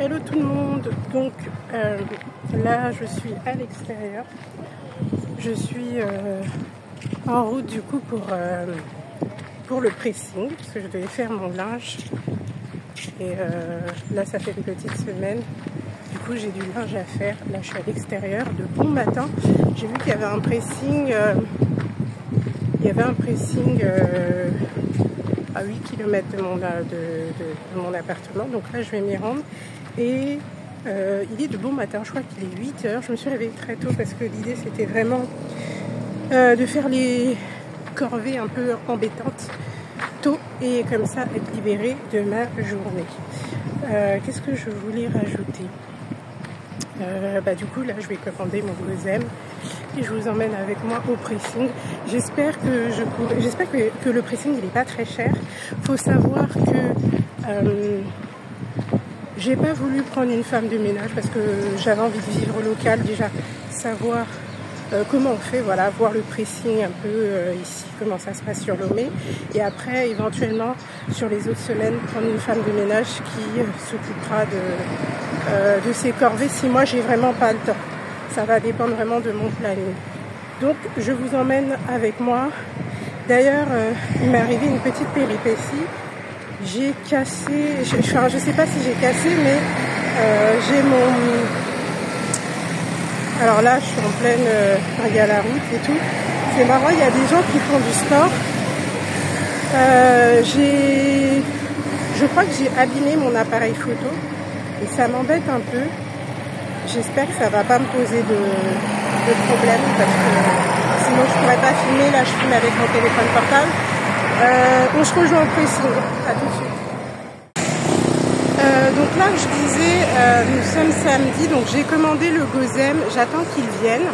Hello tout le monde, donc là je suis à l'extérieur, je suis en route du coup pour le pressing, parce que je devais faire mon linge et là ça fait une petite semaine, du coup j'ai du linge à faire. Là je suis à l'extérieur de bon matin, j'ai vu qu'il y avait un pressing, à 8 km de mon appartement, donc là je vais m'y rendre. Et il est de bon matin, je crois qu'il est 8 h. Je me suis réveillée très tôt parce que l'idée c'était vraiment de faire les corvées un peu embêtantes tôt et comme ça être libérée de ma journée. Qu'est-ce que je voulais rajouter? Du coup là je vais commander mon gozem et je vous emmène avec moi au pressing. J'espère que le pressing il est pas très cher. Faut savoir que j'ai pas voulu prendre une femme de ménage parce que j'avais envie de vivre local, déjà savoir comment on fait, voilà, voir le pressing un peu ici, comment ça se passe sur Lomé, et après éventuellement sur les autres semaines prendre une femme de ménage qui s'occupera de ces corvées si moi j'ai vraiment pas le temps. Ça va dépendre vraiment de mon planning. Donc je vous emmène avec moi. D'ailleurs il m'est arrivé une petite péripétie. J'ai cassé, je sais pas si j'ai cassé, mais j'ai mon... Alors là, je suis en pleine... il y a la route et tout. C'est marrant, il y a des gens qui font du sport. Je crois que j'ai abîmé mon appareil photo et ça m'embête un peu. J'espère que ça va pas me poser de problème parce que sinon je pourrais pas filmer. Là, je filme avec mon téléphone portable. On se rejoint au pressing, à tout de suite. Donc là je disais, nous sommes samedi, donc j'ai commandé le gozem, j'attends qu'il vienne.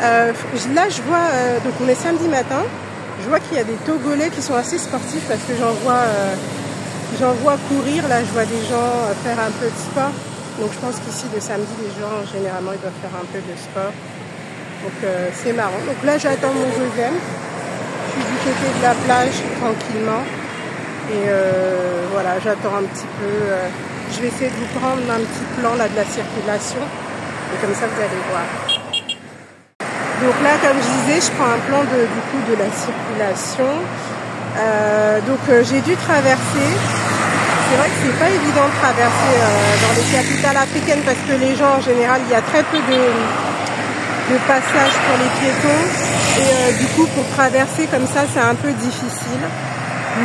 Là je vois, donc on est samedi matin, je vois qu'il y a des Togolais qui sont assez sportifs parce que j'en vois courir, là je vois des gens faire un peu de sport. Donc je pense qu'ici le samedi les gens généralement ils doivent faire un peu de sport. Donc c'est marrant. Donc là j'attends mon gozem. Je suis du côté de la plage tranquillement et voilà, j'attends un petit peu. Je vais essayer de vous prendre un petit plan là de la circulation et comme ça vous allez voir. Donc là, comme je disais, je prends un plan de la circulation. Donc j'ai dû traverser. C'est vrai que c'est pas évident de traverser dans les capitales africaines parce que les gens en général, il y a très peu de passage pour les piétons et du coup pour traverser comme ça c'est un peu difficile,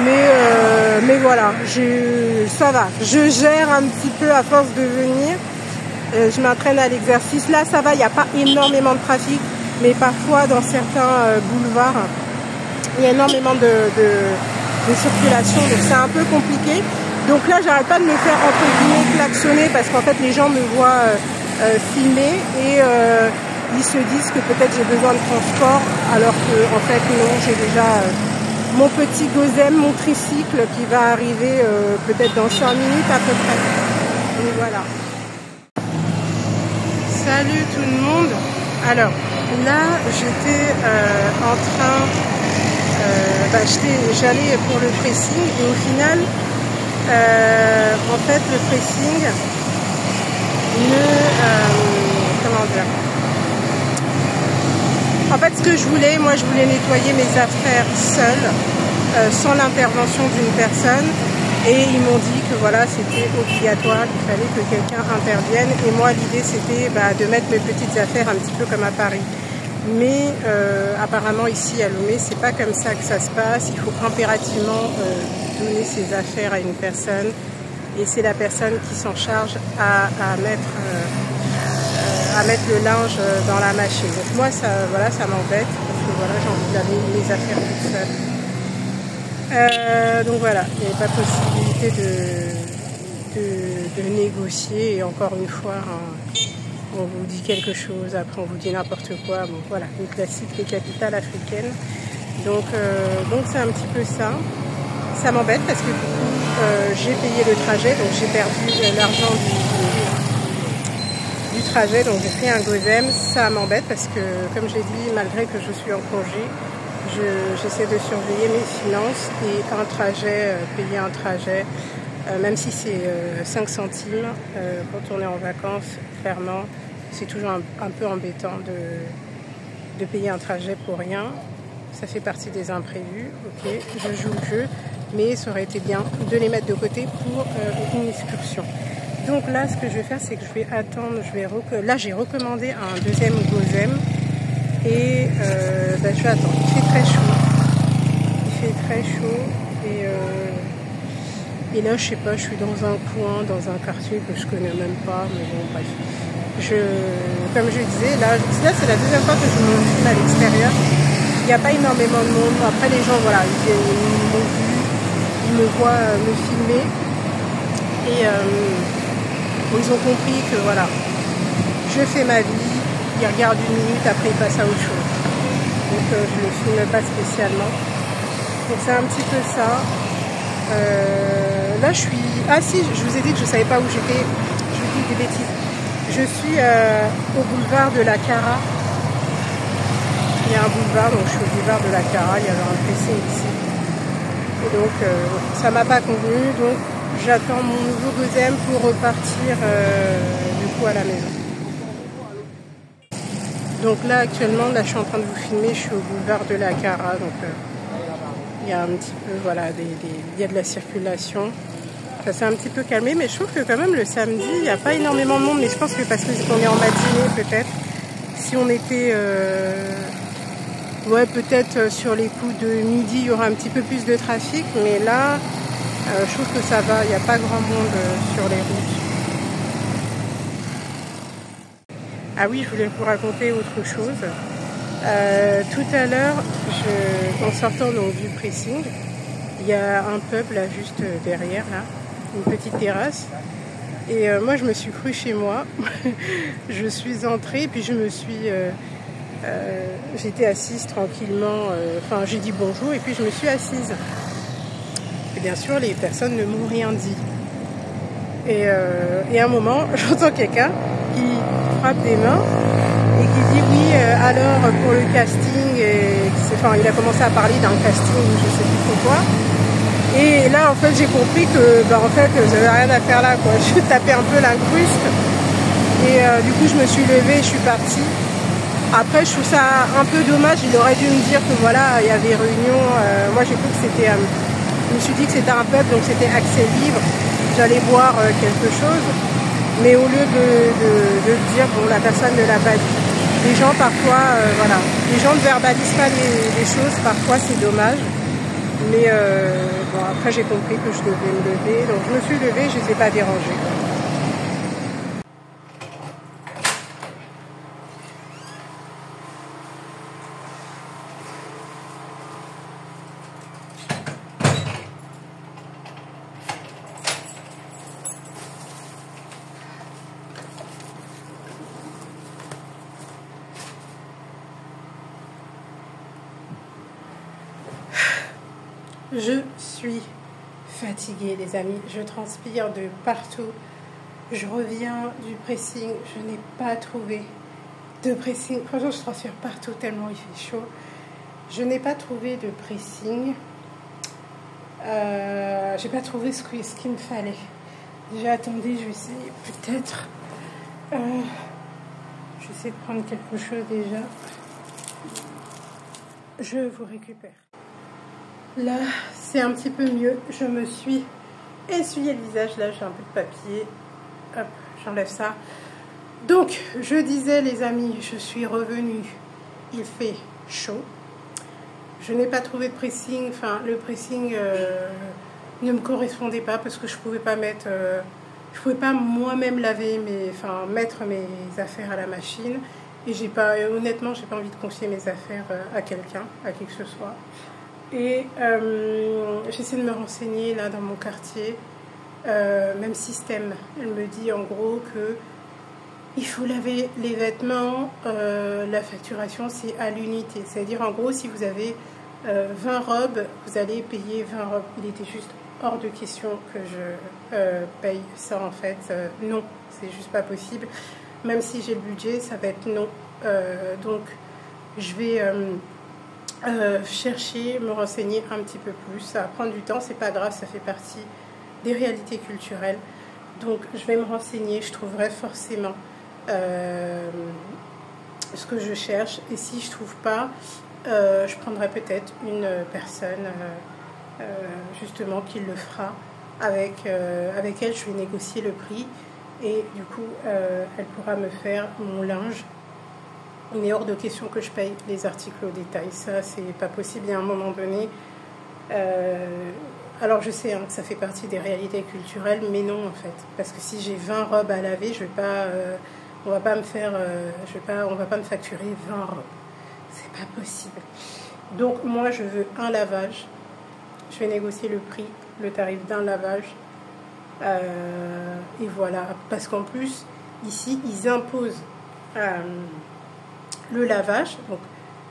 mais voilà, ça va, je gère un petit peu à force de venir, je m'entraîne à l'exercice. Là ça va, il n'y a pas énormément de trafic, mais parfois dans certains boulevards il y a énormément de circulation, donc c'est un peu compliqué. Donc là j'arrête pas de me faire entre guillemets klaxonner parce qu'en fait les gens me voient filmer et ils se disent que peut-être j'ai besoin de transport, alors que en fait non, j'ai déjà mon petit gozem, mon tricycle qui va arriver peut-être dans 5 minutes à peu près. Donc voilà. Salut tout le monde. Alors là j'étais en train, j'allais pour le pressing et au final en fait le pressing comment dire, En fait, ce que je voulais, moi, je voulais nettoyer mes affaires seule, sans l'intervention d'une personne. Et ils m'ont dit que voilà, c'était obligatoire, qu'il fallait que quelqu'un intervienne. Et moi, l'idée, c'était de mettre mes petites affaires un petit peu comme à Paris. Mais apparemment, ici à Lomé, c'est pas comme ça que ça se passe. Il faut impérativement donner ses affaires à une personne. Et c'est la personne qui s'en charge à mettre le linge dans la machine. Donc moi, ça m'embête, parce que voilà, j'ai envie de laver mes affaires toute seule. Donc voilà, il n'y avait pas possibilité de négocier. Et encore une fois, on vous dit quelque chose, après on vous dit n'importe quoi. Bon voilà, le classique des capitales africaines. Donc c'est un petit peu ça. Ça m'embête parce que j'ai payé le trajet, donc j'ai perdu l'argent du trajet, donc j'ai pris un GoSem. Ça m'embête parce que, comme j'ai dit, malgré que je suis en congé, j'essaie de surveiller mes finances et un trajet, payer un trajet, même si c'est 5 centimes, quand on est en vacances, clairement, c'est toujours un peu embêtant de payer un trajet pour rien. Ça fait partie des imprévus, ok, je joue le jeu, mais ça aurait été bien de les mettre de côté pour une excursion. Donc là, ce que je vais faire, c'est que je vais attendre, là j'ai recommandé un deuxième GoSem, et je vais attendre. Il fait très chaud, et là, je sais pas, je suis dans un coin, dans un quartier que je connais même pas, mais bon, bref. Comme je disais, là c'est la deuxième fois que je me filme à l'extérieur. Il n'y a pas énormément de monde. Après, les gens, voilà, ils m'ont vu, ils me voient me filmer. Et ils ont compris que, voilà, je fais ma vie, ils regardent une minute, après ils passent à autre chose. Donc, je ne le filme pas spécialement. Donc, c'est un petit peu ça. Là, je suis assise. Je vous ai dit que je ne savais pas où j'étais. Je vous dis des bêtises. Je suis au boulevard de la Cara. Il y a un boulevard, donc je suis au boulevard de la Cara, il y avait un pressing ici. Et donc, ça m'a pas convenu, donc j'attends mon nouveau GoSem pour repartir du coup à la maison. Donc là, actuellement, là, je suis en train de vous filmer, je suis au boulevard de la Cara, donc il y a un petit peu, voilà, il y a de la circulation. Ça s'est un petit peu calmé, mais je trouve que quand même le samedi, il n'y a pas énormément de monde, mais je pense que parce qu'on est en matinée peut-être. Si on était... ouais, peut-être sur les coups de midi, il y aura un petit peu plus de trafic, mais là, je trouve que ça va, il n'y a pas grand monde sur les routes. Ah oui, je voulais vous raconter autre chose. Tout à l'heure, en sortant donc, du pressing, il y a un pub là, juste derrière, là, une petite terrasse. Et moi, je me suis crue chez moi. Je suis entrée, puis je me suis... j'étais assise tranquillement, j'ai dit bonjour et puis je me suis assise. Et bien sûr, les personnes ne m'ont rien dit. Et à un moment, j'entends quelqu'un qui frappe des mains et qui dit oui, alors pour le casting, il a commencé à parler d'un casting, je sais plus trop quoi. Et là, en fait, j'ai compris que, j'avais rien à faire là, quoi. Je tapais un peu l'incruste. Et du coup, je me suis levée et je suis partie. Après, je trouve ça un peu dommage. Il aurait dû me dire que voilà, il y avait réunion. Moi, j'ai cru que c'était... je me suis dit que c'était un pub, donc c'était accès libre. J'allais boire quelque chose. Mais au lieu de dire, bon, la personne ne l'a pas dit. Les gens, parfois, voilà. Les gens ne verbalisent pas les choses. Parfois, c'est dommage. Mais bon, après, j'ai compris que je devais me lever. Donc, je me suis levée, je ne les ai pas dérangés. Je suis fatiguée, les amis. Je transpire de partout. Je reviens du pressing. Je n'ai pas trouvé de pressing. Franchement, je transpire partout tellement il fait chaud. Je n'ai pas trouvé de pressing. J'ai pas trouvé ce qu'il me fallait. Déjà, attendez, je vais essayer peut-être. Je vais essayer de prendre quelque chose déjà. je vous récupère. Là, c'est un petit peu mieux. Je me suis essuyé le visage. Là, j'ai un peu de papier. Hop, j'enlève ça. Donc, je disais, les amis, je suis revenue. Il fait chaud. Je n'ai pas trouvé de pressing. Enfin, le pressing ne me correspondait pas parce que je pouvais pas mettre... je pouvais pas moi-même laver mettre mes affaires à la machine. Et honnêtement, j'ai pas envie de confier mes affaires à quelqu'un, à qui que ce soit. Et j'essaie de me renseigner là dans mon quartier, même système. Elle me dit en gros que il faut laver les vêtements, la facturation c'est à l'unité. C'est-à-dire en gros si vous avez 20 robes, vous allez payer 20 robes. Il était juste hors de question que je paye ça en fait. Non, c'est juste pas possible. Même si j'ai le budget, ça va être non. Donc je vais... chercher, me renseigner un petit peu plus. Ça va prendre du temps, c'est pas grave, ça fait partie des réalités culturelles. Donc je vais me renseigner, je trouverai forcément ce que je cherche. Et si je trouve pas, je prendrai peut-être une personne justement qui le fera. Avec elle, je vais négocier le prix et du coup, elle pourra me faire mon linge. Il est hors de question que je paye les articles au détail. Ça, c'est pas possible. Il y a un moment donné... alors, je sais que ça fait partie des réalités culturelles, mais non, en fait. Parce que si j'ai 20 robes à laver, je vais pas... on va pas me faire... on va pas me facturer 20 robes. C'est pas possible. Donc, moi, je veux un lavage. Je vais négocier le prix, le tarif d'un lavage. Et voilà. Parce qu'en plus, ici, ils imposent... le lavage, donc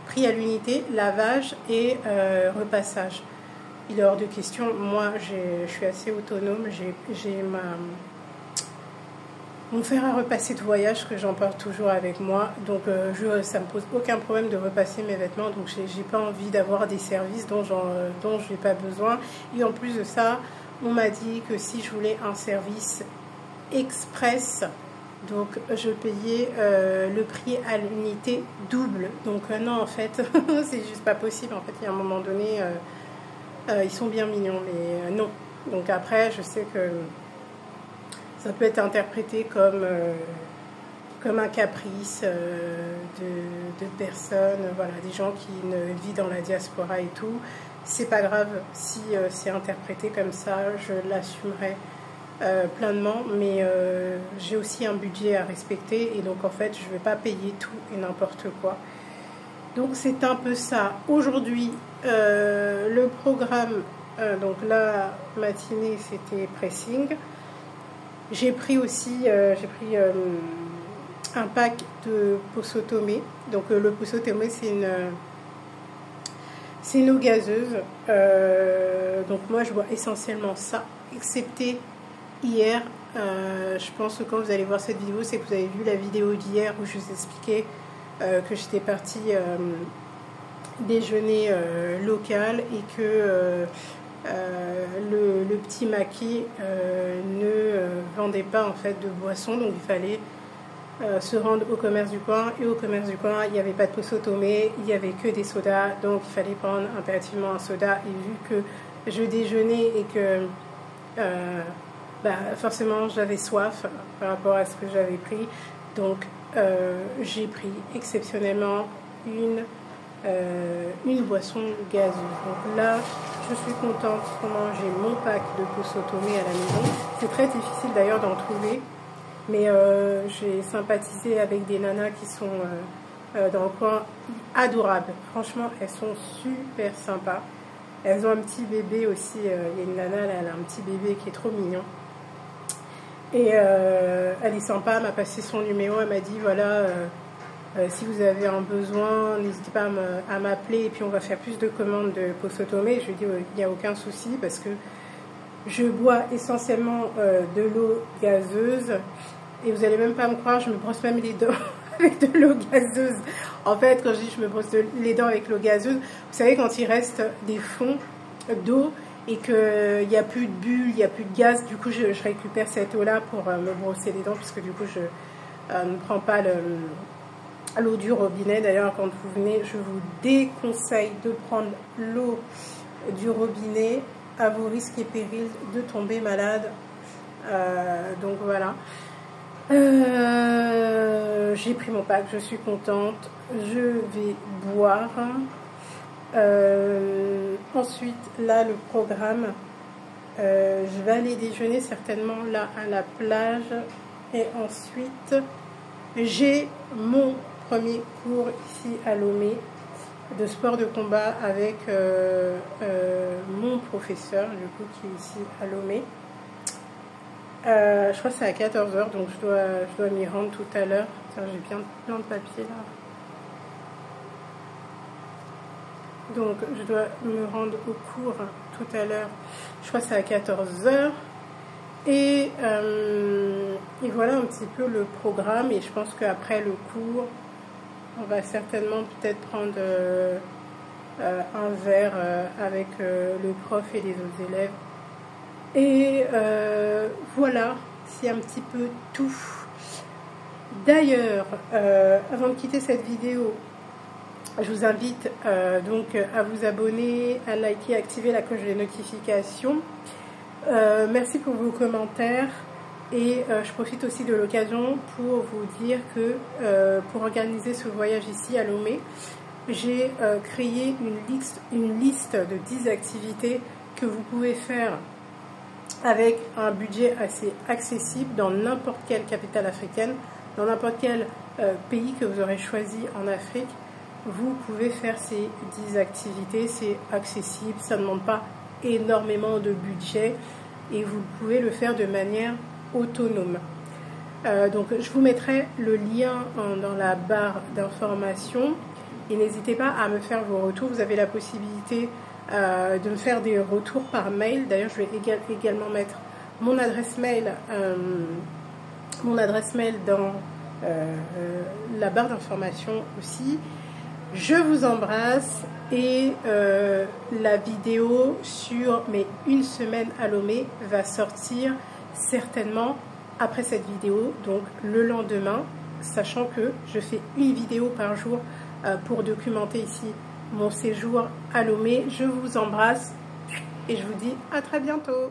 prix à l'unité, lavage et repassage. Il est hors de question. Moi, je suis assez autonome. J'ai mon fer à repasser de voyage que j'emporte toujours avec moi. Donc, ça me pose aucun problème de repasser mes vêtements. Donc, j'ai pas envie d'avoir des services dont je n'ai pas besoin. Et en plus de ça, on m'a dit que si je voulais un service express, donc je payais le prix à l'unité double. Donc non, en fait, c'est juste pas possible. En fait, il y a un moment donné, ils sont bien mignons, mais non. Donc après, je sais que ça peut être interprété comme un caprice de personnes, voilà, des gens qui vivent dans la diaspora et tout. C'est pas grave si c'est interprété comme ça, je l'assumerai pleinement, mais j'ai aussi un budget à respecter et donc en fait je ne vais pas payer tout et n'importe quoi. Donc c'est un peu ça. Aujourd'hui, le programme, donc la matinée c'était pressing. J'ai pris aussi un pack de Posotomé. Donc le Posotomé c'est une eau gazeuse. Donc moi je bois essentiellement ça, excepté hier. Je pense que quand vous allez voir cette vidéo, c'est que vous avez vu la vidéo d'hier où je vous expliquais que j'étais partie déjeuner local et que le petit maquis ne vendait pas en fait de boisson, donc il fallait se rendre au commerce du coin, et au commerce du coin il n'y avait pas de Posotomé, il n'y avait que des sodas, donc il fallait prendre impérativement un soda. Et vu que je déjeunais et que forcément j'avais soif par rapport à ce que j'avais pris, donc j'ai pris exceptionnellement une boisson gazeuse. Donc là je suis contente comment j'ai mon pack de Posotomé à la maison. C'est très difficile d'ailleurs d'en trouver, mais j'ai sympathisé avec des nanas qui sont dans le coin, adorables. Franchement, elles sont super sympas. Elles ont un petit bébé aussi. Il y a une nana, là, elle a un petit bébé qui est trop mignon. Et elle est sympa, elle m'a passé son numéro, elle m'a dit voilà, si vous avez un besoin, n'hésitez pas à m'appeler et puis on va faire plus de commandes de Posotomé. Je lui ai dit il n'y a aucun souci parce que je bois essentiellement de l'eau gazeuse et vous allez même pas me croire, je me brosse même les dents avec de l'eau gazeuse. En fait, quand je dis je me brosse les dents avec l'eau gazeuse, vous savez quand il reste des fonds d'eau et qu'il n'y a plus de bulles, il n'y a plus de gaz, du coup je récupère cette eau-là pour me brosser les dents puisque du coup je ne prends pas l'eau du robinet. D'ailleurs, quand vous venez, je vous déconseille de prendre l'eau du robinet à vos risques et périls de tomber malade. Donc voilà. J'ai pris mon pack, je suis contente. Je vais boire. Ensuite, là, le programme, je vais aller déjeuner certainement là à la plage. Et ensuite, j'ai mon premier cours ici à Lomé de sport de combat avec mon professeur, du coup, qui est ici à Lomé. Je crois que c'est à 14 h, donc je dois m'y rendre tout à l'heure. J'ai bien plein de papiers là. Donc je dois me rendre au cours tout à l'heure. Je crois que c'est à 14 h. Et voilà un petit peu le programme. Et je pense qu'après le cours, on va certainement peut-être prendre un verre avec le prof et les autres élèves. Et voilà, c'est un petit peu tout. D'ailleurs, avant de quitter cette vidéo, je vous invite donc à vous abonner, à liker, à activer la cloche des notifications. Merci pour vos commentaires. Et je profite aussi de l'occasion pour vous dire que pour organiser ce voyage ici à Lomé, j'ai créé une liste de 10 activités que vous pouvez faire avec un budget assez accessible dans n'importe quelle capitale africaine, dans n'importe quel pays que vous aurez choisi en Afrique. Vous pouvez faire ces 10 activités, c'est accessible, ça ne demande pas énormément de budget et vous pouvez le faire de manière autonome. Donc je vous mettrai le lien dans la barre d'information et n'hésitez pas à me faire vos retours. Vous avez la possibilité de me faire des retours par mail. D'ailleurs, je vais également mettre mon adresse mail dans la barre d'information aussi. Je vous embrasse et la vidéo sur mes 1 semaine à Lomé va sortir certainement après cette vidéo, donc le lendemain, sachant que je fais une vidéo par jour pour documenter ici mon séjour à Lomé. Je vous embrasse et je vous dis à très bientôt.